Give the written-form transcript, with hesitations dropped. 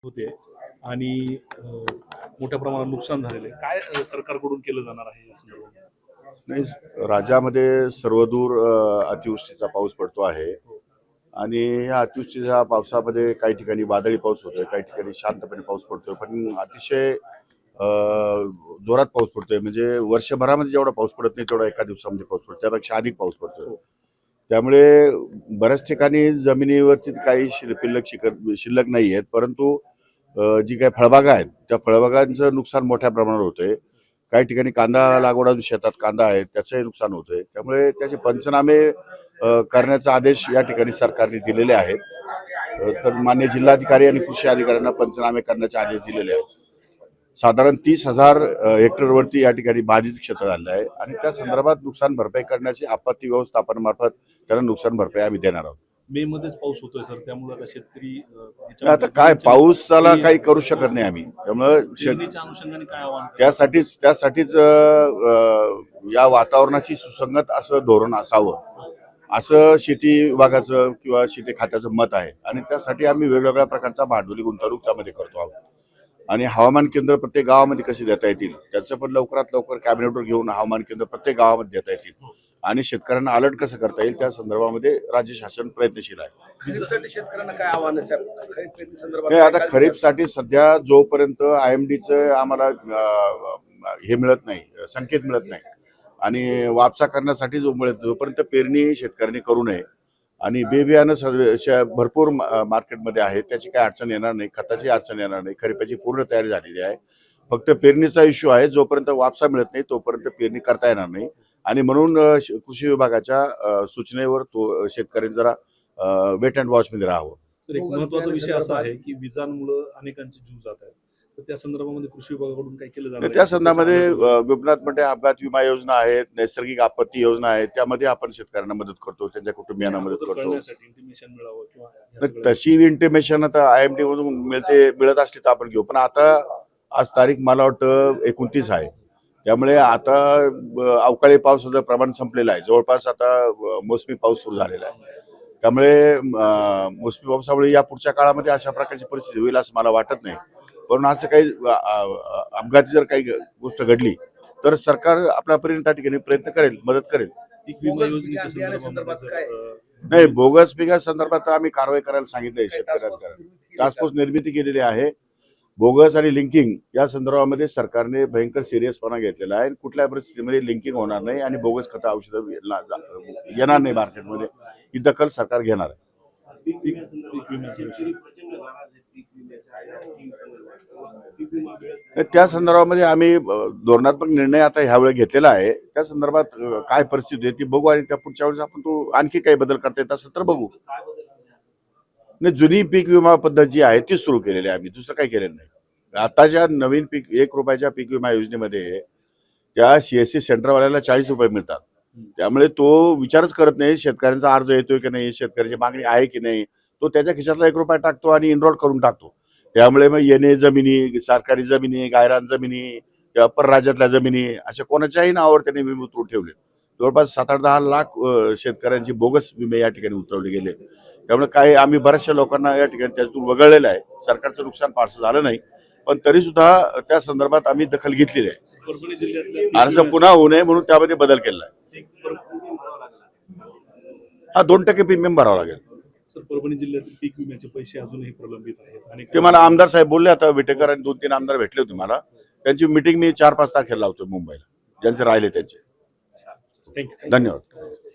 होते आणि मोठ्या प्रमाणात नुकसान झालेलं आहे. काय सरकारकडून केलं जाणार आहे या संदर्भात? नाही, राज्यामध्ये सर्वदूर अतिवृष्टीचा पाऊस पडतो आहे आणि या अतिवृष्टीच्या पावसामध्ये काही ठिकाणी वादळी पाऊस होतोय, काही ठिकाणी शांतपणे पाऊस पडतोय, पण अतिशय अ, जोरात पाऊस पडतोय. म्हणजे वर्षभरामध्ये जेवढा पाऊस पडत नाही तेवढा एका दिवसामध्ये पाऊस पडतो, त्यापेक्षा अधिक पाऊस पडतोय. त्यामुळे बऱ्याच ठिकाणी जमिनीवरती काही शिल्लक नाही आहेत, परंतु जी काही फळबागा आहेत त्या फळबागांचं नुकसान मोठ्या प्रमाणावर होतंय. काही ठिकाणी कांदा लागवड शेतात कांदा आहे त्याचंही नुकसान होतंय. त्यामुळे त्याचे पंचनामे करण्याचा आदेश या ठिकाणी सरकारने दिलेले आहेत. तर मान्य जिल्हाधिकारी आणि कृषी अधिकाऱ्यांना पंचनामे करण्याचे आदेश दिलेले आहेत. साधारण 30,000 हेक्टरवरती या ठिकाणी बाधित क्षेत्र झालं आहे आणि त्या संदर्भात नुकसान भरपाई करण्याची आपत्ती व्यवस्थापनामार्फत त्यांना नुकसान भरपाई आम्ही देणार आहोत. मे मध्येच पाऊस होतोय सर, त्यामुळे आता शेतकरी आता काय पाऊसाला काही करू शकत नाही आम्ही, त्यामुळे पेरणीच्या अनुषंगाने काय आव्हान कराल? त्यासाठीच या वातावरणाशी सुसंगत असं धोरण असावं असं शेती विभागाचं किंवा शेती खात्याचं मत आहे आणि त्यासाठी आम्ही वेगवेगळ्या प्रकारचा भांडवली गुंतवणूक त्यामध्ये करतो आहोत. आणि हवामान केंद्र प्रत्येक गावामध्ये कसे देता येतील त्याचं पण लवकरात लवकर कॅबिनेटवर घेऊन हवामान केंद्र प्रत्येक गावामध्ये देता येतील आणि शेतकऱ्यांना अलर्ट कसं करता येईल त्या संदर्भामध्ये राज्य शासन प्रयत्नशील आहे. खरीपसाठी शेतकऱ्यांना काय आव्हान आहे साहेब? खरीप पेरणी संदर्भात नाही, आता खरीपसाठी सध्या जोपर्यंत IMDचं आम्हाला हे मिळत नाही, संकेत मिळत नाही आणि वापसा करण्यासाठी जोपर्यंत पेरणी शेतकऱ्यांनी करू नये आणि बी बियाणं भरपूर मार्केटमध्ये आहे, त्याची काही अडचण येणार नाही, खताची अडचण येणार नाही, खरीपाची पूर्ण तयारी झालेली आहे. फक्त पेरणीचा इश्यू आहे, जोपर्यंत वापसा मिळत नाही तोपर्यंत पेरणी करता येणार नाही आणि म्हणून कृषी विभागाच्या सूचनेवर तो शेतकऱ्यांनी जरा वेट अँड वॉचमध्ये राहावं. सर, एक महत्त्वाचा विषय असा आहे की विजांमुळे अनेकांचे जीव जात आहेत, तर त्या संदर्भामध्ये कृषी विभागाकडून काय केलं जाणार आहे? त्या संदर्भामध्ये गोपीनाथ मुंडे अपघात विमा योजना आहेत, नैसर्गिक आपत्ती योजना आहे, त्यामध्ये आपण शेतकऱ्यांना मदत करतो, त्यांच्या कुटुंबियांना मदत करतो. इंटिमेशन मिळावं किंवा या सगळ्या तशी इंटिमेशन आता IMD मधून मिळत असली तर आपण घेऊ, पण आता आज तारीख मला वाटतं 29 आहे. त्यामुळे आता अवकाळी पावसाचं प्रमाण संपलेलं आहे, जवळपास आता मोसमी पाऊस सुरू झालेला आहे. त्यामुळे मोसमी पावसामुळे या पुढच्या काळामध्ये अशा प्रकारची परिस्थिती होईल असं मला वाटत नाही. पण असं काही अपघाती जर काही गोष्ट घडली तर सरकार आपल्या परीने त्या ठिकाणी प्रयत्न करेल, मदत करेल. पीक विमा बोगस योजनेच्या बियाणे संदर्भामध्ये संदर्भात काय? नाही, बोगस पिका संदर्भात आम्ही कारवाई करायला सांगितलंय शेतकऱ्यांना. टास्क फोर्स निर्मिती केलेली आहे. बोगस आणि लिंकिंग या संदर्भामध्ये सरकारने भयंकर सिरियसपणा घेतलेला आहे. कुठल्या परिस्थितीमध्ये लिंकिंग होणार नाही आणि बोगस खतं औषधं येणार नाही मार्केटमध्ये, ही दखल सरकार घेणार आहे. त्या संदर्भामध्ये आम्ही धोरणात्मक निर्णय आता ह्यावेळी घेतलेला आहे. त्या संदर्भात काय परिस्थिती आहे ती बघू आणि त्या पुढच्या वेळेस आपण तो आणखी काही बदल करता येत असेल तर बघू. नाही, जुनी पीक विमा पद्धत जी आहे ती सुरू केलेली आहे, आम्ही दुसरं काही केलेलं नाही. आताच्या नवीन पीक ₹1 पीक विमा योजनेमध्ये त्या CSC सेंटरवाल्याला ₹40 मिळतात. त्यामुळे तो विचारच करत नाही शेतकऱ्यांचा अर्ज येतोय की नाही, शेतकऱ्याची मागणी आहे की नाही, तो त्याच्या खिशातला ₹1 टाकतो आणि एनरोल करून टाकतो. त्यामुळे मग येणे जमिनी, सरकारी जमिनी, गायरान जमिनी किंवा परराज्यातल्या जमिनी अशा कोणाच्याही नावावर त्यांनी विमे उतरवून ठेवले. जवळपास 7-8-10 लाख शेतकऱ्यांची बोगस विमे या ठिकाणी उतरवले गेले. त्यामुळे काही आम्ही बऱ्याचशा लोकांना या ठिकाणी त्यातून वगळलेलं आहे. सरकारचं नुकसान फारसं झालं नाही, पण तरी सुद्धा त्या संदर्भात आम्ही दखल घेतलेली आहे. परभणी जिल्ह्यातल्या अर्ज पुन्हा होऊ नये म्हणून त्यामध्ये बदल केला आहे. हा 2% प्रीमियम भरावा लागेल. सर, परभणी जिल्ह्यातील पीक विम्याचे पैसे अजूनही प्रलंबित आहेत आणि ते मला आमदार साहेब बोलले, आता विटेकर आणि 2-3 आमदार भेटले होते मला. त्यांची मीटिंग मी 4-5 तारखेला लावतो मुंबईला, ज्यांचे राहिले त्यांचे. थँक्यू. धन्यवाद.